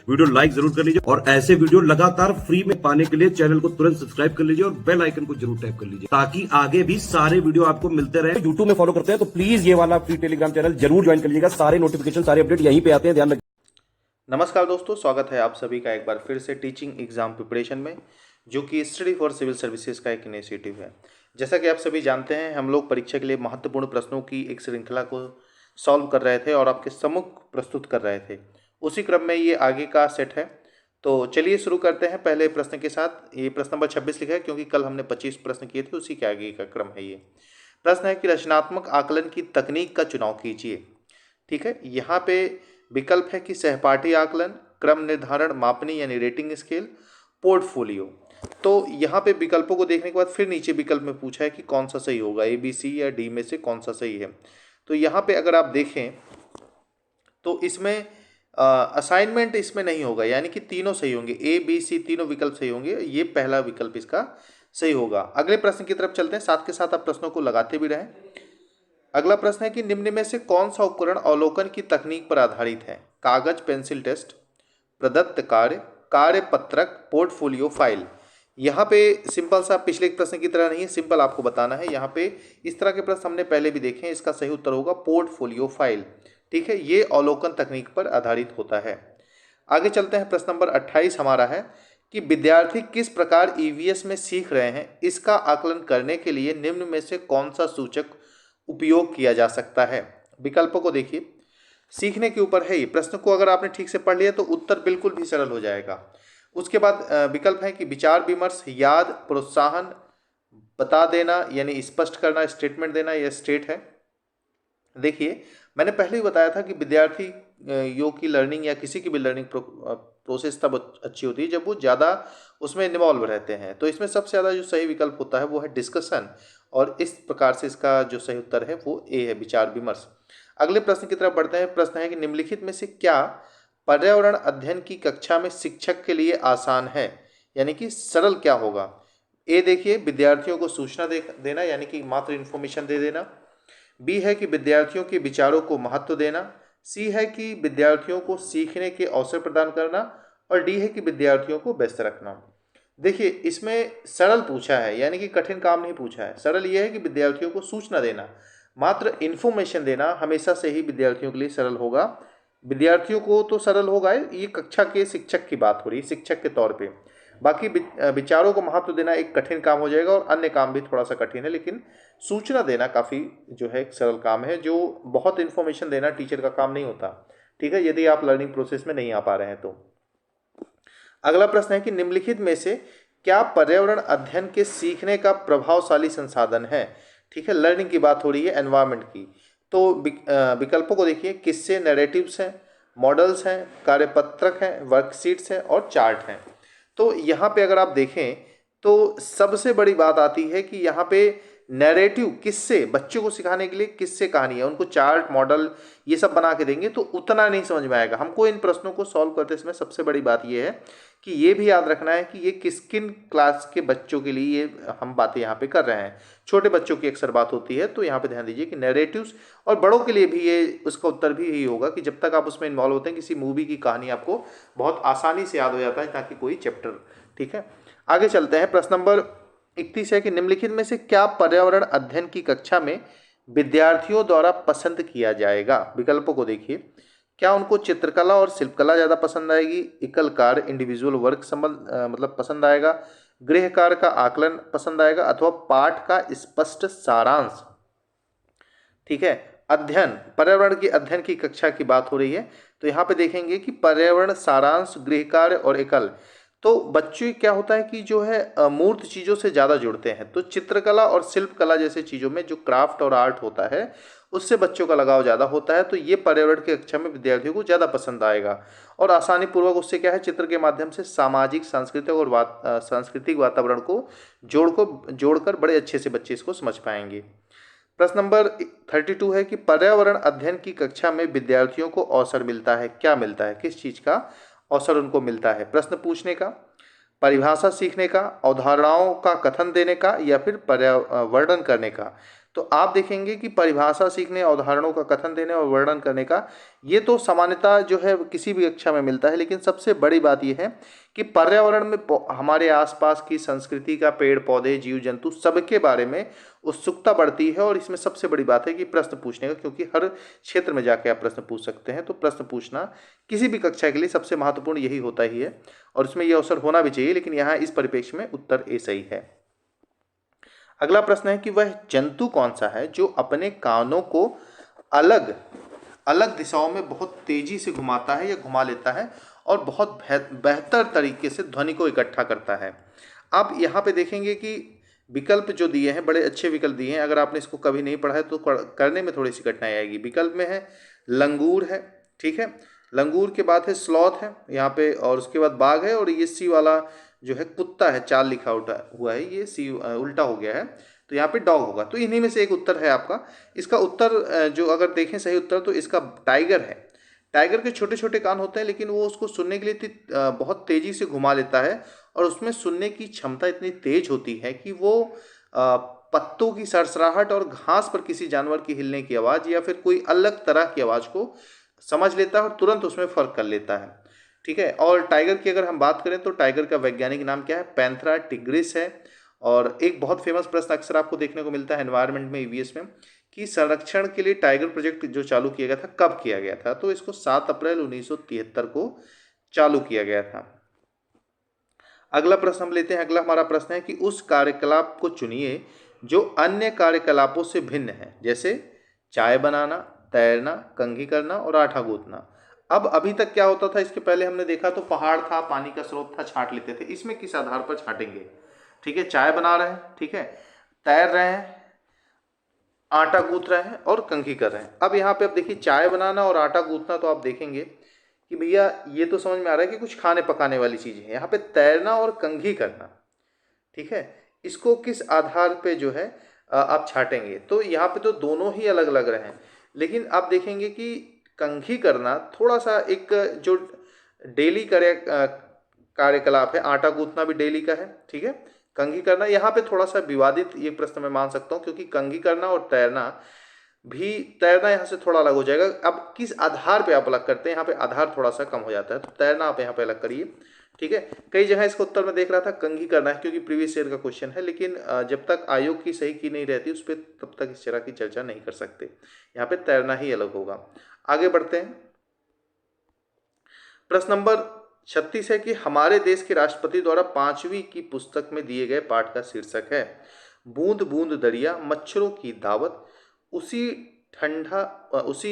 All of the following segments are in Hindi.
वीडियो लाइक जरूर कर लीजिए और ऐसे वीडियो लगातार फ्री में पाने के लिए चैनल को तुरंत सब्सक्राइब कर लीजिए और बेल आइकन को जरूर टैप कर लीजिए ताकि आगे भी सारे वीडियो आपको मिलते रहे। यूट्यूब में फॉलो करते हैं तो प्लीज ये वाला फ्री टेलीग्राम चैनल जरूर ज्वाइन कर लीजिएगा। सारे नोटिफिकेशन सारे अपडेट यहीं पे आते हैं, ध्यान रखिए। नमस्कार दोस्तों, स्वागत है आप सभी का एक बार फिर से टीचिंग एग्जाम प्रिपरेशन में, जो कि स्टडी फॉर सिविल सर्विसेज का एक इनिशिएटिव है। जैसा कि आप सभी जानते हैं, हम लोग परीक्षा के लिए महत्वपूर्ण प्रश्नों की एक श्रृंखला को सॉल्व कर रहे थे और आपके सम्मुख प्रस्तुत कर रहे थे। उसी क्रम में ये आगे का सेट है, तो चलिए शुरू करते हैं पहले प्रश्न के साथ। ये प्रश्न नंबर 26 लिखा है क्योंकि कल हमने 25 प्रश्न किए थे, उसी के आगे का क्रम है। ये प्रश्न है कि रचनात्मक आकलन की तकनीक का चुनाव कीजिए। ठीक है, यहाँ पे विकल्प है कि सहपाठी आकलन, क्रम निर्धारण, मापनी यानी रेटिंग स्केल, पोर्टफोलियो। तो यहाँ पे विकल्पों को देखने के बाद फिर नीचे विकल्प में पूछा है कि कौन सा सही होगा, ए बी सी या डी में से कौन सा सही है। तो यहाँ पे अगर आप देखें तो इसमें असाइनमेंट इसमें नहीं होगा, यानी कि तीनों सही होंगे, ए बी सी तीनों विकल्प सही होंगे। ये पहला विकल्प इसका सही होगा। अगले प्रश्न की तरफ चलते हैं, साथ के साथ आप प्रश्नों को लगाते भी रहें। अगला प्रश्न है कि निम्न में से कौन सा उपकरण अवलोकन की तकनीक पर आधारित है? कागज पेंसिल टेस्ट, प्रदत्त कार्य, कार्यपत्रक, पोर्टफोलियो फाइल। यहाँ पे सिंपल सा पिछले प्रश्न की तरह नहीं है, सिंपल आपको बताना है। यहाँ पे इस तरह के प्रश्न हमने पहले भी देखे हैं, इसका सही उत्तर होगा पोर्टफोलियो फाइल। ठीक है, ये अवलोकन तकनीक पर आधारित होता है। आगे चलते हैं, प्रश्न नंबर 28 हमारा है कि विद्यार्थी किस प्रकार ईवीएस में सीख रहे हैं, इसका आकलन करने के लिए निम्न में से कौन सा सूचक उपयोग किया जा सकता है? विकल्पों को देखिए, सीखने के ऊपर है ये प्रश्न को अगर आपने ठीक से पढ़ लिया तो उत्तर बिल्कुल भी सरल हो जाएगा। उसके बाद विकल्प है कि विचार विमर्श, याद, प्रोत्साहन, बता देना यानी स्पष्ट करना, स्टेटमेंट देना, यह स्टेट है। देखिए, मैंने पहले ही बताया था कि विद्यार्थी योग की लर्निंग या किसी की भी लर्निंग प्रोसेस तब अच्छी होती है जब वो ज़्यादा उसमें इन्वॉल्व रहते हैं। तो इसमें सबसे ज़्यादा जो सही विकल्प होता है वो है डिस्कशन, और इस प्रकार से इसका जो सही उत्तर है वो ए है, विचार विमर्श। अगले प्रश्न की तरफ बढ़ते हैं। प्रश्न है कि निम्नलिखित में से क्या पर्यावरण अध्ययन की कक्षा में शिक्षक के लिए आसान है, यानी कि सरल क्या होगा? ए देखिए, विद्यार्थियों को सूचना देना यानी कि मात्र इन्फॉर्मेशन दे देना। बी है कि विद्यार्थियों के विचारों को महत्व देना। सी है कि विद्यार्थियों को सीखने के अवसर प्रदान करना। और डी है कि विद्यार्थियों को व्यस्त रखना। देखिए, इसमें सरल पूछा है, यानी कि कठिन काम नहीं पूछा है। सरल यह है कि विद्यार्थियों को सूचना देना, मात्र इन्फॉर्मेशन देना हमेशा से ही विद्यार्थियों के लिए सरल होगा। विद्यार्थियों को तो सरल होगा, ये कक्षा के शिक्षक की बात हो रही है, शिक्षक के तौर पे। बाकी विचारों को महत्व देना एक कठिन काम हो जाएगा, और अन्य काम भी थोड़ा सा कठिन है, लेकिन सूचना देना काफ़ी जो है एक सरल काम है। जो बहुत इन्फॉर्मेशन देना टीचर का काम नहीं होता। ठीक है, यदि आप लर्निंग प्रोसेस में नहीं आ पा रहे हैं तो। अगला प्रश्न है कि निम्नलिखित में से क्या पर्यावरण अध्ययन के सीखने का प्रभावशाली संसाधन है? ठीक है, लर्निंग की बात हो रही है, एनवायरनमेंट की। तो विकल्पों को देखिए, किस्से, नैरेटिव्स हैं, मॉडल्स हैं, कार्यपत्रक हैं, वर्कशीट्स हैं और चार्ट हैं। तो यहाँ पे अगर आप देखें तो सबसे बड़ी बात आती है कि यहाँ पे नैरेटिव, किस्से, बच्चों को सिखाने के लिए किस्से कहानी है, उनको चार्ट, मॉडल ये सब बना के देंगे तो उतना नहीं समझ में आएगा। हमको इन प्रश्नों को सॉल्व करते समय सबसे बड़ी बात ये है कि ये भी याद रखना है कि ये किन क्लास के बच्चों के लिए ये हम बातें यहाँ पे कर रहे हैं। छोटे बच्चों की अक्सर बात होती है, तो यहाँ पे ध्यान दीजिए कि नैरेटिव्स, और बड़ों के लिए भी ये, उसका उत्तर भी यही होगा कि जब तक आप उसमें इन्वॉल्व होते हैं, किसी मूवी की कहानी आपको बहुत आसानी से याद हो जाता है, ताकि कोई चैप्टर। ठीक है, आगे चलते हैं। प्रश्न नंबर 31 है कि निम्नलिखित में से क्या पर्यावरण अध्ययन की कक्षा में विद्यार्थियों द्वारा पसंद किया जाएगा? विकल्पों को देखिए, क्या उनको चित्रकला और शिल्पकला ज़्यादा पसंद आएगी, एकल कार्य इंडिविजुअल वर्क मतलब पसंद आएगा, गृह कार्य का आकलन पसंद आएगा, अथवा पाठ का स्पष्ट सारांश? ठीक है, अध्ययन, पर्यावरण की अध्ययन की कक्षा की बात हो रही है, तो यहाँ पे देखेंगे कि पर्यावरण, सारांश, गृह कार्य और एकल। तो बच्चे क्या होता है कि जो है अमूर्त चीज़ों से ज़्यादा जुड़ते हैं, तो चित्रकला और शिल्पकला जैसे चीज़ों में जो क्राफ्ट और आर्ट होता है उससे बच्चों का लगाव ज़्यादा होता है, तो ये पर्यावरण की कक्षा में विद्यार्थियों को ज़्यादा पसंद आएगा। और आसानी पूर्वक उससे क्या है, चित्र के माध्यम से सामाजिक, सांस्कृतिक और सांस्कृतिक वातावरण को जोड़कर बड़े अच्छे से बच्चे इसको समझ पाएंगे। प्रश्न नंबर 32 है कि पर्यावरण अध्ययन की कक्षा में विद्यार्थियों को अवसर मिलता है, क्या मिलता है, किस चीज़ का अवसर उनको मिलता है? प्रश्न पूछने का, परिभाषा सीखने का, अवधारणाओं का कथन देने का, या फिर वर्णन करने का? तो आप देखेंगे कि परिभाषा सीखने, अवधारणाओं का कथन देने और वर्णन करने का, ये तो सामान्यतः जो है किसी भी कक्षा में मिलता है, लेकिन सबसे बड़ी बात ये है कि पर्यावरण में हमारे आसपास की संस्कृति का, पेड़ पौधे, जीव जंतु, सबके बारे में उत्सुकता बढ़ती है। और इसमें सबसे बड़ी बात है कि प्रश्न पूछने का, क्योंकि हर क्षेत्र में जाके आप प्रश्न पूछ सकते हैं। तो प्रश्न पूछना किसी भी कक्षा के लिए सबसे महत्वपूर्ण यही होता ही है, और इसमें यह अवसर होना भी चाहिए। लेकिन यहाँ इस परिप्रेक्ष्य में उत्तर ए सही है। अगला प्रश्न है कि वह जंतु कौन सा है जो अपने कानों को अलग अलग दिशाओं में बहुत तेजी से घुमाता है या घुमा लेता है और बहुत बेहतर तरीके से ध्वनि को इकट्ठा करता है। आप यहाँ पे देखेंगे कि विकल्प जो दिए हैं बड़े अच्छे विकल्प दिए हैं। अगर आपने इसको कभी नहीं पढ़ा है तो करने में थोड़ी सी कठिनाई आएगी। विकल्प में है लंगूर है, ठीक है, लंगूर के बाद है स्लॉथ है यहाँ पे, और उसके बाद बाघ है, और ये सी वाला जो है कुत्ता है, चाल लिखा हुआ है, ये सी उल्टा हो गया है, तो यहाँ पे डॉग होगा। तो इन्हीं में से एक उत्तर है आपका। इसका उत्तर जो अगर देखें सही उत्तर, तो इसका टाइगर है। टाइगर के छोटे छोटे कान होते हैं, लेकिन वो उसको सुनने के लिए बहुत तेजी से घुमा लेता है, और उसमें सुनने की क्षमता इतनी तेज होती है कि वो पत्तों की सरसराहट और घास पर किसी जानवर की हिलने की आवाज़ या फिर कोई अलग तरह की आवाज़ को समझ लेता है और तुरंत उसमें फ़र्क कर लेता है, ठीक है। और टाइगर की अगर हम बात करें तो टाइगर का वैज्ञानिक नाम क्या है? पैंथेरा टिग्रिस है। और एक बहुत फेमस प्रश्न अक्सर आपको देखने को मिलता है एनवायरनमेंट में, ईवीएस में, कि संरक्षण के लिए टाइगर प्रोजेक्ट जो चालू किया गया था कब किया गया था? तो इसको 7 अप्रैल 1973 को चालू किया गया था। अगला प्रश्न हम लेते हैं। अगला हमारा प्रश्न है कि उस कार्यकलाप को चुनिए जो अन्य कार्यकलापों से भिन्न है, जैसे चाय बनाना, तैरना, कंघी करना और आटा गूंथना। अब अभी तक क्या होता था, इसके पहले हमने देखा तो पहाड़ था, पानी का स्रोत था, छांट लेते थे। इसमें किस आधार पर छांटेंगे? ठीक है, चाय बना रहे हैं, ठीक है, तैर रहे हैं, आटा गूंथ रहे हैं और कंघी कर रहे हैं। अब यहाँ पे अब देखिए चाय बनाना और आटा गूंथना, तो आप देखेंगे कि भैया ये तो समझ में आ रहा है कि कुछ खाने पकाने वाली चीज़ें हैं। यहाँ पे तैरना और कंघी करना, ठीक है, इसको किस आधार पे जो है आप छाटेंगे? तो यहाँ पे तो दोनों ही अलग अलग रहे हैं, लेकिन आप देखेंगे कि कंघी करना थोड़ा सा एक जो डेली कार्यकलाप है, आटा गूंथना भी डेली का है, ठीक है, कंघी करना यहाँ पे थोड़ा सा विवादित ये प्रश्न मैं मान सकता हूँ, क्योंकि कंघी करना और तैरना यहाँ से थोड़ा अलग हो जाएगा। अब किस आधार पे आप अलग करते हैं, यहाँ पे आधार थोड़ा सा कम हो जाता है, तो तैरना आप यहाँ पे अलग करिए, ठीक है। कई जगह इसका उत्तर मैं देख रहा था कंघी करना है, क्योंकि प्रीवियस ईयर का क्वेश्चन है, लेकिन जब तक आयोग की सही की नहीं रहती उस पर तब तक इस तरह की चर्चा नहीं कर सकते। यहाँ पे तैरना ही अलग होगा। आगे बढ़ते हैं। प्रश्न नंबर 36 है कि हमारे देश के राष्ट्रपति द्वारा 5वीं की पुस्तक में दिए गए पाठ का शीर्षक है बूंद बूंद दरिया, मच्छरों की दावत, उसी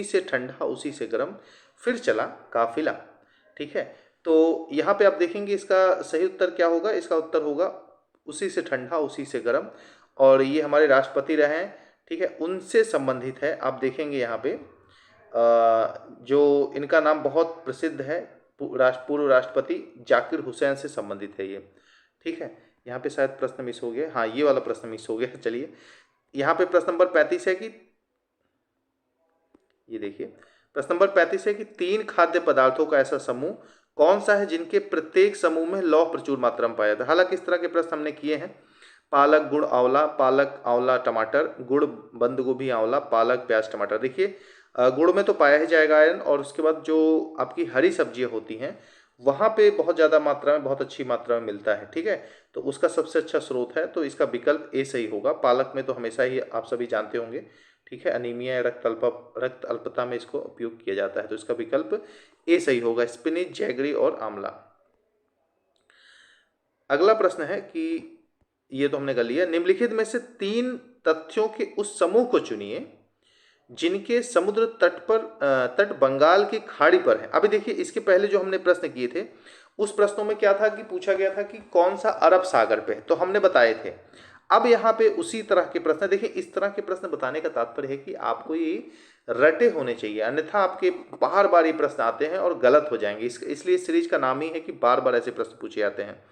से ठंडा उसी से गर्म, फिर चला काफिला, ठीक है। तो यहाँ पे आप देखेंगे इसका सही उत्तर क्या होगा? इसका उत्तर होगा उसी से ठंडा उसी से गर्म, और ये हमारे राष्ट्रपति रहे हैं, ठीक है, उनसे संबंधित है। आप देखेंगे यहाँ पे जो इनका नाम बहुत प्रसिद्ध है, पूर्व राष्ट्रपति जाकिर हुसैन से संबंधित है ये, ठीक है। यहाँ पे शायद प्रश्न मिस हो गया, हाँ ये वाला प्रश्न मिस हो गया। चलिए यहाँ पे प्रश्न नंबर 35 है कि ये देखिए, प्रश्न नंबर 35 है कि 3 खाद्य पदार्थों का ऐसा समूह कौन सा है जिनके प्रत्येक समूह में लौह प्रचुर मात्रा में पाया जाता है? हालांकि इस तरह के प्रश्न हमने किए हैं। पालक गुड़ आंवला, पालक आंवला टमाटर, गुड़ बंद गोभी आंवला, पालक प्याज टमाटर। देखिए गुड़ में तो पाया ही जाएगा आयरन, और उसके बाद जो आपकी हरी सब्जियां होती हैं वहाँ पे बहुत ज़्यादा मात्रा में, बहुत अच्छी मात्रा में मिलता है, ठीक है, तो उसका सबसे अच्छा स्रोत है। तो इसका विकल्प ए सही होगा। पालक में तो हमेशा ही आप सभी जानते होंगे, ठीक है, अनीमिया या रक्त अल्पता में इसको उपयोग किया जाता है, तो इसका विकल्प ए सही होगा, स्पिनिच, जैगरी और आंवला। अगला प्रश्न है कि ये तो हमने कर लिया। निम्नलिखित में से 3 तथ्यों के उस समूह को चुनिए जिनके समुद्र तट बंगाल की खाड़ी पर है। अभी देखिए इसके पहले जो हमने प्रश्न किए थे उस प्रश्नों में क्या था कि पूछा गया था कि कौन सा अरब सागर पे है, तो हमने बताए थे। अब यहाँ पे उसी तरह के प्रश्न, देखिए इस तरह के प्रश्न बताने का तात्पर्य है कि आपको ये रटे होने चाहिए, अन्यथा आपके बार बार ये प्रश्न आते हैं और गलत हो जाएंगे। इसलिए सीरीज का नाम ही है कि बार बार ऐसे प्रश्न पूछे जाते हैं।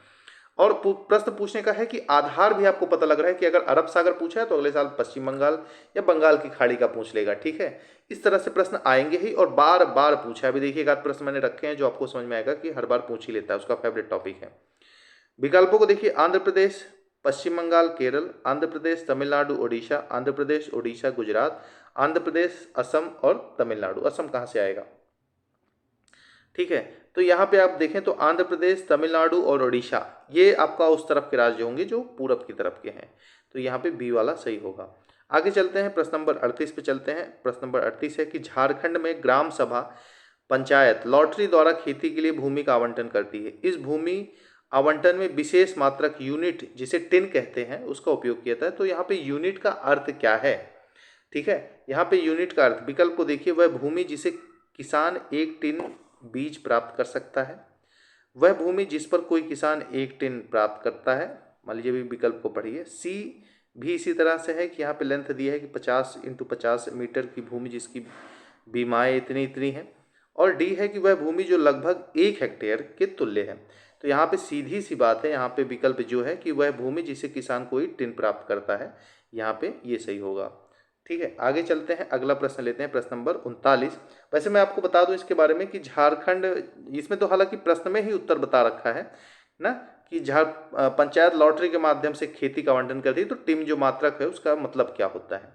और प्रश्न पूछने का है कि आधार भी आपको पता लग रहा है कि अगर अरब सागर पूछा है तो अगले साल पश्चिम बंगाल या बंगाल की खाड़ी का पूछ लेगा, ठीक है। इस तरह से प्रश्न आएंगे ही, और बार बार पूछा है। अभी देखिए एक आध प्रश्न मैंने रखे हैं जो आपको समझ में आएगा कि हर बार पूछ ही लेता है, उसका फेवरेट टॉपिक है। विकल्पों को देखिए, आंध्र प्रदेश, पश्चिम बंगाल, केरल, आंध्र प्रदेश, तमिलनाडु, ओडिशा, आंध्र प्रदेश, ओडिशा, गुजरात, आंध्र प्रदेश, असम और तमिलनाडु। असम कहाँ से आएगा? ठीक है, तो यहाँ पे आप देखें तो आंध्र प्रदेश, तमिलनाडु और ओडिशा ये आपका उस तरफ के राज्य होंगे जो पूरब की तरफ के हैं, तो यहाँ पे बी वाला सही होगा। आगे चलते हैं, प्रश्न नंबर 38 पे चलते हैं। प्रश्न नंबर 38 है कि झारखंड में ग्राम सभा पंचायत लॉटरी द्वारा खेती के लिए भूमि का आवंटन करती है। इस भूमि आवंटन में विशेष मात्रक यूनिट, जिसे टिन कहते हैं, उसका उपयोग किया जाता है। तो यहाँ पे यूनिट का अर्थ क्या है? ठीक है, यहाँ पे यूनिट का अर्थ, विकल्प को देखिए, वह भूमि जिसे किसान 1 टिन बीज प्राप्त कर सकता है, वह भूमि जिस पर कोई किसान 1 टिन प्राप्त करता है। मान लीजिए, भी विकल्प को पढ़िए। सी भी इसी तरह से है कि यहाँ पे लेंथ दी है कि 50 × 50 मीटर की भूमि जिसकी बीमाएँ इतनी इतनी है। और डी है कि वह भूमि जो लगभग 1 हेक्टेयर के तुल्य है। तो यहाँ पे सीधी सी बात है, यहाँ पे विकल्प जो है कि वह भूमि जिसे किसान कोई टिन प्राप्त करता है, यहाँ पे ये सही होगा। ठीक है, आगे चलते हैं, अगला प्रश्न लेते हैं, प्रश्न नंबर 39। वैसे मैं आपको बता दूं इसके बारे में कि झारखंड, इसमें तो हालांकि प्रश्न में ही उत्तर बता रखा है ना, कि पंचायत लॉटरी के माध्यम से खेती का आवंटन करती है, तो टिम जो मात्रक है उसका मतलब क्या होता है,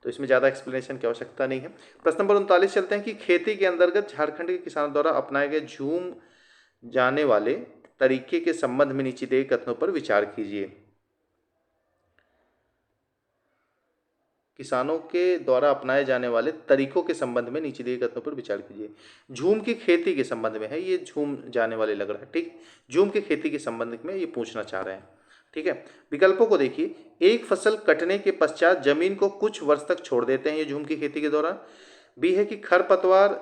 तो इसमें ज़्यादा एक्सप्लेनेशन की आवश्यकता नहीं है। प्रश्न नंबर 39 चलते हैं कि खेती के अंतर्गत झारखंड के किसानों द्वारा अपनाए गए झूम जाने वाले तरीके के संबंध में नीचे दिए कथनों पर विचार कीजिए। किसानों के द्वारा अपनाए जाने वाले तरीकों के संबंध में नीचे दिए कथनों पर विचार कीजिए। झूम की खेती के संबंध में है, ये झूम जाने वाले लग रहा है। ठीक, झूम की खेती के संबंध में ये पूछना चाह रहे हैं। ठीक है, विकल्पों को देखिए। एक फसल कटने के पश्चात जमीन को कुछ वर्ष तक छोड़ देते हैं, ये झूम की खेती के दौरान। बी है कि खरपतवार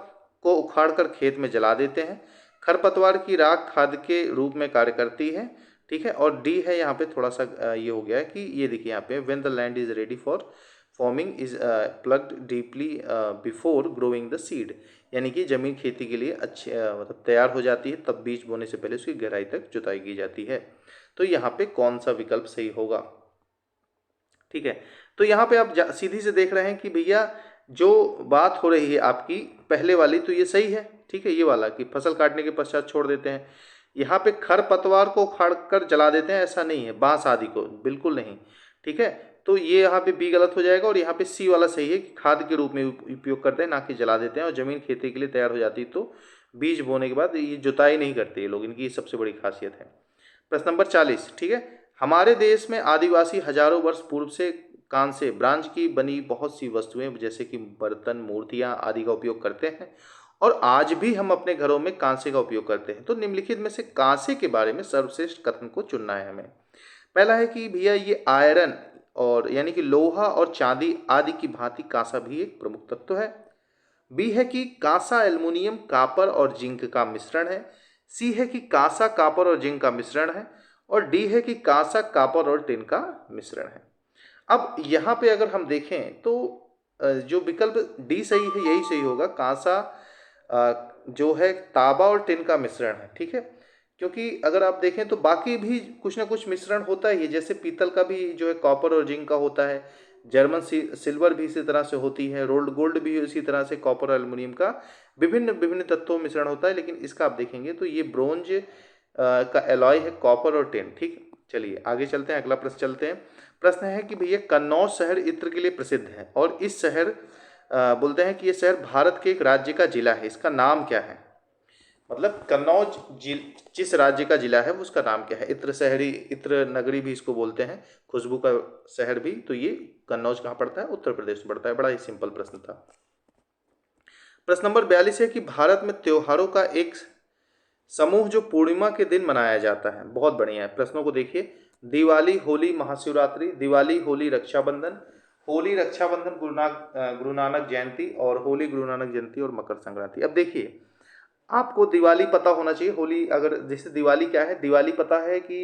को उखाड़कर खेत में जला देते हैं, खरपतवार की राख खाद के रूप में कार्य करती है। ठीक है, और डी है, यहाँ पे थोड़ा सा ये हो गया है कि ये देखिए यहाँ पे, when the land is ready for farming is ploughed deeply before growing the seed, यानी कि जमीन खेती के लिए अच्छी मतलब तैयार हो जाती है, तब बीज बोने से पहले उसकी गहराई तक जुताई की जाती है। तो यहाँ पे कौन सा विकल्प सही होगा? ठीक है, तो यहाँ पे आप सीधी से देख रहे हैं कि भैया जो बात हो रही है आपकी पहले वाली, तो ये सही है। ठीक है, ये वाला कि फसल काटने के पश्चात छोड़ देते हैं। यहाँ पे खरपतवार को उखाड़ कर जला देते हैं, ऐसा नहीं है, बांस आदि को, बिल्कुल नहीं। ठीक है, तो ये यहाँ पे बी गलत हो जाएगा, और यहाँ पे सी वाला सही है कि खाद के रूप में उपयोग करते हैं, ना कि जला देते हैं। और जमीन खेती के लिए तैयार हो जाती है तो बीज बोने के बाद ये जुताई नहीं करते ये लोग, इनकी सबसे बड़ी खासियत है। प्रश्न नंबर 40। ठीक है, हमारे देश में आदिवासी हजारों वर्ष पूर्व से कांसे ब्रांज की बनी बहुत सी वस्तुएं जैसे कि बर्तन, मूर्तियां आदि का उपयोग करते हैं, और आज भी हम अपने घरों में कांसे का उपयोग करते हैं। तो निम्नलिखित में से कांसे के बारे में सर्वश्रेष्ठ कथन को चुनना है हमें। पहला है कि भैया ये आयरन और यानी कि लोहा और चांदी आदि की भांति कांसा भी एक प्रमुख तत्व है। बी है कि कांसा एल्युमिनियम, कापर और जिंक का मिश्रण है। सी है कि कांसा, कापर और जिंक का मिश्रण है। और डी है कि कांसा, कापर और टिन का मिश्रण है। अब यहाँ पे अगर हम देखें तो जो विकल्प डी सही है यही सही होगा। कांसा जो है तांबा और टिन का मिश्रण है। ठीक है, क्योंकि अगर आप देखें तो बाकी भी कुछ ना कुछ मिश्रण होता ही है, जैसे पीतल का भी जो है कॉपर और जिंक का होता है, जर्मन सिल्वर भी इसी तरह से होती है, रोल्ड गोल्ड भी इसी तरह से कॉपर और एल्युमिनियम का विभिन्न विभिन्न तत्वों में मिश्रण होता है। लेकिन इसका आप देखेंगे तो ये ब्रोंज का एलॉय है, कॉपर और टिन। ठीक, चलिए आगे चलते हैं, अगला प्रश्न चलते हैं। प्रश्न है कि भैया कन्नौज शहर इत्र के लिए प्रसिद्ध है, और इस शहर बोलते हैं कि ये शहर भारत के एक राज्य का जिला है, इसका नाम क्या है? मतलब कन्नौज जिस राज्य का जिला है वो उसका नाम क्या है? इत्र शहरी, इत्र नगरी भी इसको बोलते हैं, खुशबू का शहर भी। तो ये कन्नौज कहाँ पड़ता है? उत्तर प्रदेश में पड़ता है। बड़ा ही सिंपल प्रश्न था। प्रश्न नंबर 42 है कि भारत में त्योहारों का एक समूह जो पूर्णिमा के दिन मनाया जाता है। बहुत बढ़िया है, प्रश्नों को देखिए। दिवाली, होली, महाशिवरात्रि, दिवाली, होली, रक्षाबंधन, होली, रक्षाबंधन, गुरु नानक जयंती, और होली, गुरु नानक जयंती और मकर संक्रांति। अब देखिए, आपको दिवाली पता होना चाहिए। होली, अगर जैसे दिवाली क्या है, दिवाली पता है कि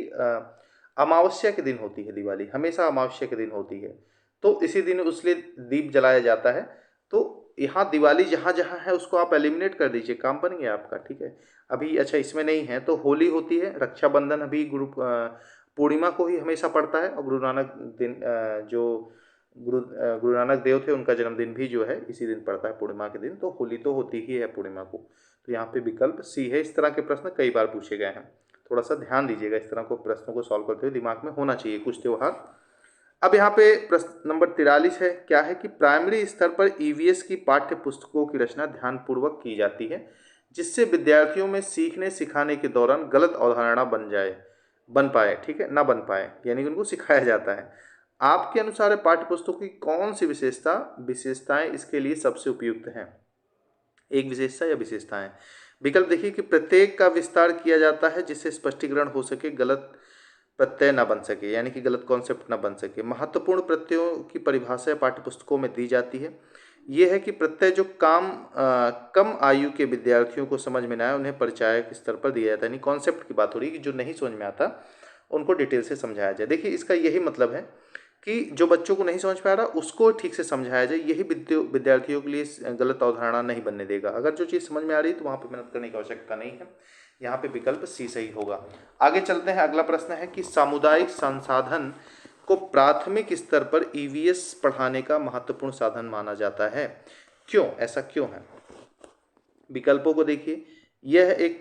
अमावस्या के दिन होती है, दिवाली हमेशा अमावस्या के दिन होती है, तो इसी दिन उसलिए दीप जलाया जाता है। तो यहाँ दिवाली जहाँ जहाँ है उसको आप एलिमिनेट कर दीजिए, काम बन गया आपका। ठीक है, अभी अच्छा इसमें नहीं है, तो होली होती है, रक्षाबंधन अभी पूर्णिमा को ही हमेशा पड़ता है, और गुरु नानक दिन जो गुरु नानक देव थे उनका जन्मदिन भी जो है इसी दिन पड़ता है, पूर्णिमा के दिन। तो होली तो होती ही है पूर्णिमा को। तो यहाँ पे विकल्प सी है। इस तरह के प्रश्न कई बार पूछे गए हैं। थोड़ा सा ध्यान दीजिएगा, इस तरह को प्रश्नों को सॉल्व करते हुए दिमाग में होना चाहिए कुछ त्योहार। अब यहाँ पे प्रश्न नंबर 43 है, क्या है कि प्राइमरी स्तर पर ईवीएस की पाठ्य पुस्तकों की रचना ध्यानपूर्वक की जाती है, जिससे विद्यार्थियों में सीखने सिखाने के दौरान गलत अवधारणा बन पाए, ठीक है, ना बन पाए, यानी कि उनको सिखाया जाता है। आपके अनुसार पाठ्य पुस्तकों की कौन सी विशेषताएं इसके लिए सबसे उपयुक्त हैं? एक विशेषता या विशेषताएं। विकल्प देखिए कि प्रत्येक का विस्तार किया जाता है जिससे स्पष्टीकरण हो सके, गलत प्रत्यय न बन सके, यानी कि गलत कॉन्सेप्ट न बन सके। महत्वपूर्ण प्रत्ययों की परिभाषा पाठ्यपुस्तकों में दी जाती है। यह है कि प्रत्यय जो कम आयु के विद्यार्थियों को समझ में न आए उन्हें परिचायक स्तर पर दिया जाता है, यानी कॉन्सेप्ट की बात हो रही है कि जो नहीं समझ में आता उनको डिटेल से समझाया जाए। देखिए इसका यही मतलब है कि जो बच्चों को नहीं समझ पा रहा उसको ठीक से समझाया जाए, यही विद्यार्थियों के लिए गलत अवधारणा नहीं बनने देगा। अगर जो चीज़ समझ में आ रही है तो वहाँ पर मेहनत करने की आवश्यकता नहीं है। यहाँ पे विकल्प सी सही होगा। आगे चलते हैं, अगला प्रश्न है कि सामुदायिक संसाधन को प्राथमिक स्तर पर ईवीएस पढ़ाने का महत्वपूर्ण साधन माना जाता है, क्यों, ऐसा क्यों है? विकल्पों को देखिए, यह एक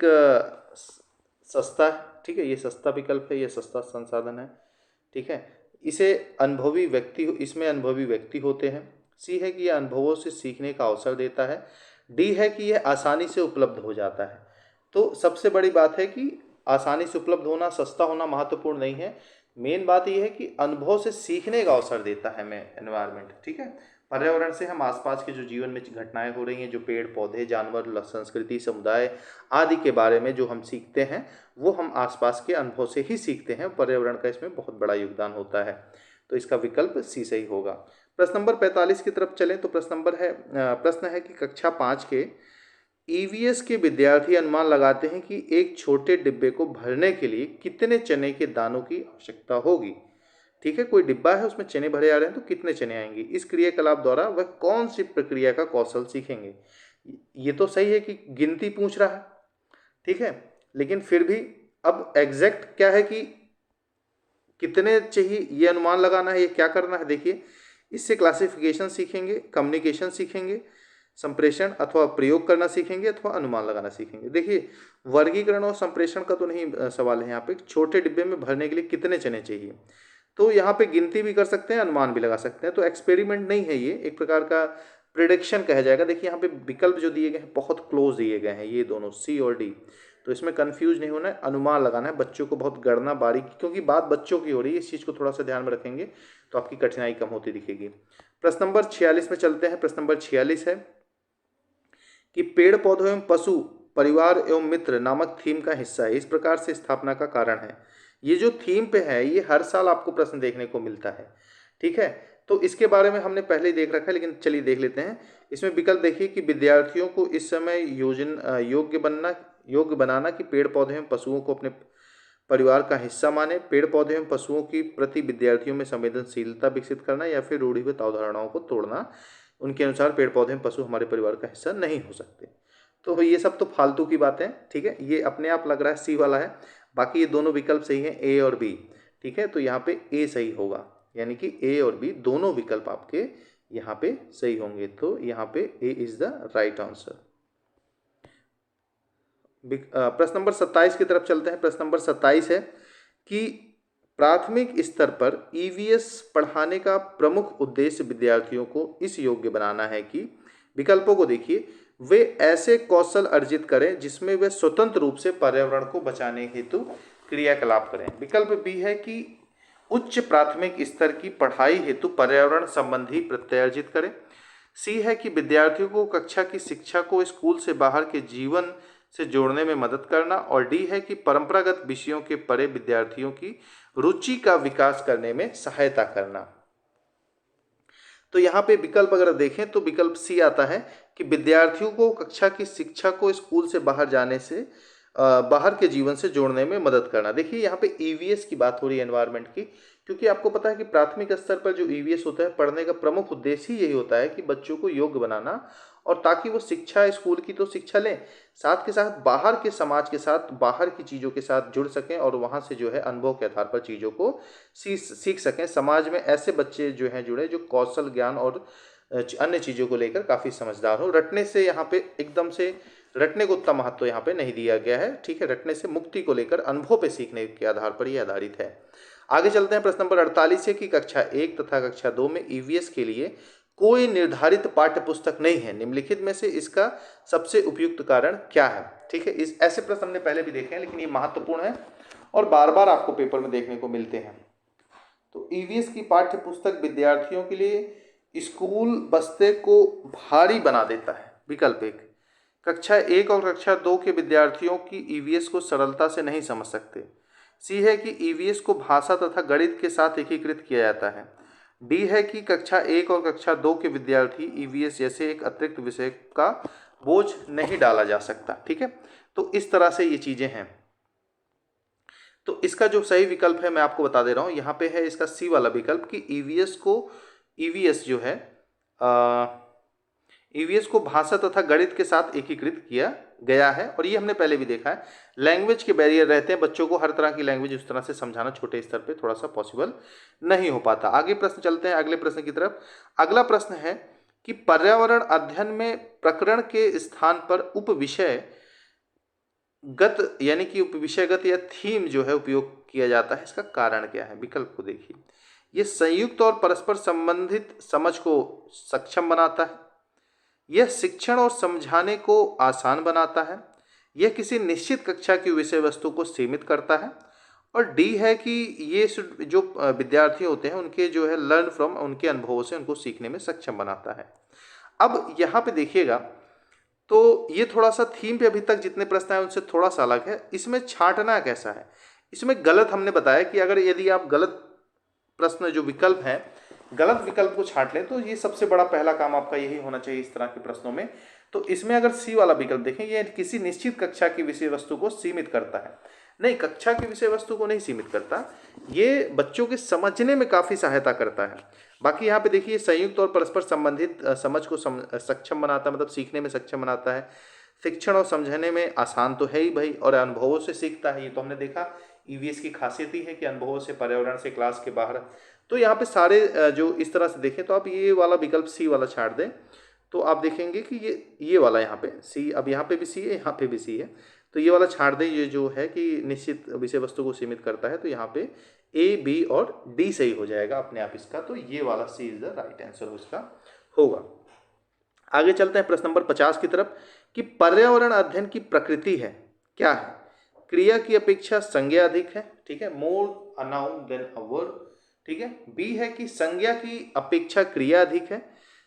सस्ता, ठीक है, ये सस्ता विकल्प है, यह सस्ता संसाधन है, ठीक है। इसमें अनुभवी व्यक्ति होते हैं। सी है कि यह अनुभवों से सीखने का अवसर देता है। डी है कि यह आसानी से उपलब्ध हो जाता है। तो सबसे बड़ी बात है कि आसानी से उपलब्ध होना, सस्ता होना महत्वपूर्ण नहीं है। मेन बात यह है कि अनुभव से सीखने का अवसर देता है एनवायरनमेंट, ठीक है। पर्यावरण से हम आसपास के जो जीवन में घटनाएं हो रही हैं, जो पेड़ पौधे, जानवर, संस्कृति, समुदाय आदि के बारे में जो हम सीखते हैं वो हम आसपास के अनुभव से ही सीखते हैं। पर्यावरण का इसमें बहुत बड़ा योगदान होता है, तो इसका विकल्प सी सही होगा। प्रश्न नंबर 45 की तरफ चलें तो प्रश्न है कि कक्षा 5 के ईवीएस के विद्यार्थी अनुमान लगाते हैं कि एक छोटे डिब्बे को भरने के लिए कितने चने के दानों की आवश्यकता होगी। ठीक है, कोई डिब्बा है उसमें चने भरे आ रहे हैं तो कितने चने आएंगे। इस क्रियाकलाप द्वारा वह कौन सी प्रक्रिया का कौशल सीखेंगे। ये तो सही है कि गिनती पूछ रहा है, ठीक है, लेकिन फिर भी अब एग्जैक्ट क्या है कि कितने चाहिए ये अनुमान लगाना है, ये क्या करना है। देखिए इससे क्लासिफिकेशन सीखेंगे, कम्युनिकेशन सीखेंगे, संप्रेषण अथवा प्रयोग करना सीखेंगे अथवा अनुमान लगाना सीखेंगे। देखिए वर्गीकरण और संप्रेषण का तो नहीं सवाल है यहाँ पे, छोटे डिब्बे में भरने के लिए कितने चने चाहिए, तो यहाँ पे गिनती भी कर सकते हैं, अनुमान भी लगा सकते हैं। तो एक्सपेरिमेंट नहीं है, ये एक प्रकार का प्रिडिक्शन कहा जाएगा। देखिए यहाँ पे विकल्प जो दिए गए हैं बहुत क्लोज दिए गए हैं, ये दोनों सी और डी, तो इसमें कंफ्यूज नहीं होना है, अनुमान लगाना है। बच्चों को बहुत गणना बारीकी, क्योंकि बात बच्चों की हो रही है, इस चीज़ को थोड़ा सा ध्यान में रखेंगे तो आपकी कठिनाई कम होती दिखेगी। प्रश्न नंबर 46 में चलते हैं। प्रश्न नंबर 46 है कि पेड़ पौधों एवं पशु परिवार एवं मित्र नामक थीम का हिस्सा है, इस प्रकार से स्थापना का कारण है। ये जो थीम पे है ये हर साल आपको प्रश्न देखने को मिलता है, ठीक है। तो इसके बारे में हमने पहले ही देख रखा है, लेकिन चलिए देख लेते हैं। इसमें विकल्प देखिए कि विद्यार्थियों को इस समय योग्य बनाना कि पेड़ पौधे एवं पशुओं को अपने परिवार का हिस्सा माने, पेड़ पौधे एवं पशुओं की प्रति विद्यार्थियों में संवेदनशीलता विकसित करना, या फिर रूढ़िगत अवधारणाओं को तोड़ना। उनके अनुसार पेड़ पौधे एवं पशु हमारे परिवार का हिस्सा नहीं हो सकते। तो ये सब तो फालतू की बातें, ठीक है, ये अपने आप लग रहा है सी वाला है, बाकी ये दोनों विकल्प सही हैं, ए और बी, ठीक है। तो यहाँ पे ए सही होगा, यानी कि ए और बी दोनों विकल्प आपके यहाँ पे सही होंगे। तो यहाँ पे ए इज द राइट आंसर। प्रश्न नंबर 27 की तरफ चलते हैं। प्रश्न नंबर 27 है कि प्राथमिक स्तर पर ईवीएस पढ़ाने का प्रमुख उद्देश्य विद्यार्थियों को इस योग्य बनाना है कि, विकल्पों को देखिए, वे ऐसे कौशल अर्जित करें जिसमें वे स्वतंत्र रूप से पर्यावरण को बचाने हेतु क्रियाकलाप करें। विकल्प बी है कि उच्च प्राथमिक स्तर की पढ़ाई हेतु पर्यावरण संबंधी प्रत्यय अर्जित करें। सी है कि विद्यार्थियों को कक्षा की शिक्षा को स्कूल से बाहर के जीवन से जोड़ने में मदद करना, और डी है कि परंपरागत विषयों के परे विद्यार्थियों की रुचि का विकास करने में सहायता करना। तो यहाँ पे विकल्प अगर देखें तो विकल्प सी आता है कि विद्यार्थियों को कक्षा की शिक्षा को स्कूल से बाहर के जीवन से जोड़ने में मदद करना। देखिए यहाँ पे ईवीएस की बात हो रही है, एनवायरनमेंट की, क्योंकि आपको पता है कि प्राथमिक स्तर पर जो ईवीएस होता है पढ़ने का प्रमुख उद्देश्य ही यही होता है कि बच्चों को योग्य बनाना, और ताकि वो शिक्षा स्कूल की तो शिक्षा लें, साथ के साथ बाहर के समाज के साथ, बाहर की चीज़ों के साथ जुड़ सकें और वहाँ से जो है अनुभव के आधार पर चीज़ों को सीख सकें। समाज में ऐसे बच्चे जो हैं जुड़े जो कौशल ज्ञान और अन्य चीज़ों को लेकर काफ़ी समझदार हो। रटने से यहाँ पे एकदम से रटने को उतना महत्व यहाँ पे नहीं दिया गया है। ठीक है, रटने से मुक्ति को लेकर अनुभव पे सीखने के आधार पर ये आधारित है। आगे चलते हैं, प्रश्न नंबर 48 है कि कक्षा 1 तथा कक्षा 2 में ईवीएस के लिए कोई निर्धारित पाठ्य पुस्तक नहीं है, निम्नलिखित में से इसका सबसे उपयुक्त कारण क्या है। ठीक है, इस ऐसे प्रश्न हमने पहले भी देखे हैं, लेकिन ये महत्वपूर्ण है और बार बार आपको पेपर में देखने को मिलते हैं। तो ईवीएस की पाठ्य पुस्तक विद्यार्थियों के लिए स्कूल बस्ते को भारी बना देता है। विकल्प 1, कक्षा 1 और कक्षा 2 के विद्यार्थियों की ईवीएस को सरलता से नहीं समझ सकते। सी है कि ईवीएस को भाषा तथा गणित के साथ एकीकृत किया जाता है। डी है कि कक्षा 1 और कक्षा 2 के विद्यार्थी ईवीएस जैसे एक अतिरिक्त विषय का बोझ नहीं डाला जा सकता। ठीक है, तो इस तरह से ये चीजें हैं। तो इसका जो सही विकल्प है मैं आपको बता दे रहा हूं, यहाँ पे है इसका सी वाला विकल्प कि ईवीएस जो है ईवीएस को भाषा तथा गणित के साथ एकीकृत किया गया है। और ये हमने पहले भी देखा है, लैंग्वेज के बैरियर रहते हैं, बच्चों को हर तरह की लैंग्वेज उस तरह से समझाना छोटे स्तर पे थोड़ा सा पॉसिबल नहीं हो पाता। आगे प्रश्न चलते हैं अगले प्रश्न की तरफ। अगला प्रश्न है कि पर्यावरण अध्ययन में प्रकरण के स्थान पर उपविषय गत यानी कि उपविषयगत या थीम जो है उपयोग किया जाता है, इसका कारण क्या है। विकल्प को देखिए, यह संयुक्त और परस्पर संबंधित समझ को सक्षम बनाता है, यह शिक्षण और समझाने को आसान बनाता है, यह किसी निश्चित कक्षा की विषय वस्तु को सीमित करता है, और डी है कि ये जो विद्यार्थी होते हैं उनके जो है लर्न फ्रॉम उनके अनुभवों से उनको सीखने में सक्षम बनाता है। अब यहाँ पे देखिएगा तो ये थोड़ा सा थीम पे अभी तक जितने प्रश्न हैं उनसे थोड़ा सा अलग है। इसमें छांटना कैसा है, इसमें गलत हमने बताया कि अगर यदि आप गलत प्रश्न जो विकल्प है गलत विकल्प को छांट लें तो ये सबसे बड़ा पहला काम आपका यही होना चाहिए इस तरह के प्रश्नों में। तो इसमें अगर सी वाला विकल्प देखें, ये किसी निश्चित कक्षा की विषय वस्तु को सीमित करता है। नहीं, कक्षा की विषय वस्तु को नहीं सीमित करता, ये बच्चों के समझने में काफ़ी सहायता करता है। बाकी यहाँ पे देखिए संयुक्त और परस्पर संबंधित समझ को सक्षम बनाता है, मतलब सीखने में सक्षम बनाता है, शिक्षण और समझने में आसान तो है ही भाई, और अनुभवों से सीखता है। ये तो हमने देखा ईवीएस की खासियत ही है कि अनुभवों से, पर्यावरण से, क्लास के बाहर। तो यहाँ पे सारे जो इस तरह से देखें तो आप ये वाला विकल्प सी वाला छाट दें तो आप देखेंगे कि ये वाला यहाँ पे सी, अब यहाँ पे भी सी है, यहाँ पे भी सी है, तो ये वाला छाट दें। ये जो है कि निश्चित विषय वस्तु को सीमित करता है, तो यहाँ पे ए, बी और डी सही हो जाएगा अपने आप इसका। तो ये वाला सी इज द राइट आंसर इसका होगा। आगे चलते हैं प्रश्न नंबर 50 की तरफ कि पर्यावरण अध्ययन की प्रकृति है क्या है। क्रिया की अपेक्षा संज्ञा अधिक है। ठीक है, more a noun than a verb. ठीक है, बी है कि संज्ञा की अपेक्षा क्रिया अधिक है,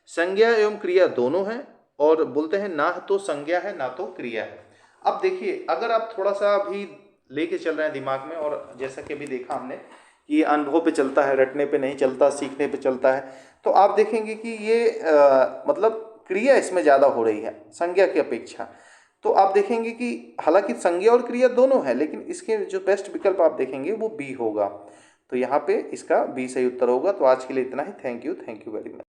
संज्ञा एवं क्रिया दोनों हैं, और बोलते हैं ना तो संज्ञा है ना तो क्रिया है। अब देखिए, अगर आप थोड़ा सा अभी लेके चल रहे हैं दिमाग में, और जैसा कि अभी देखा हमने कि अनुभव पे चलता है, रटने पे नहीं चलता, सीखने पे चलता है, तो आप देखेंगे कि ये मतलब क्रिया इसमें ज़्यादा हो रही है संज्ञा की अपेक्षा। तो आप देखेंगे कि हालांकि संज्ञा और क्रिया दोनों है, लेकिन इसके जो बेस्ट विकल्प आप देखेंगे वो बी होगा। तो यहाँ पे इसका बी सही उत्तर होगा। तो आज के लिए इतना ही। Thank you very much.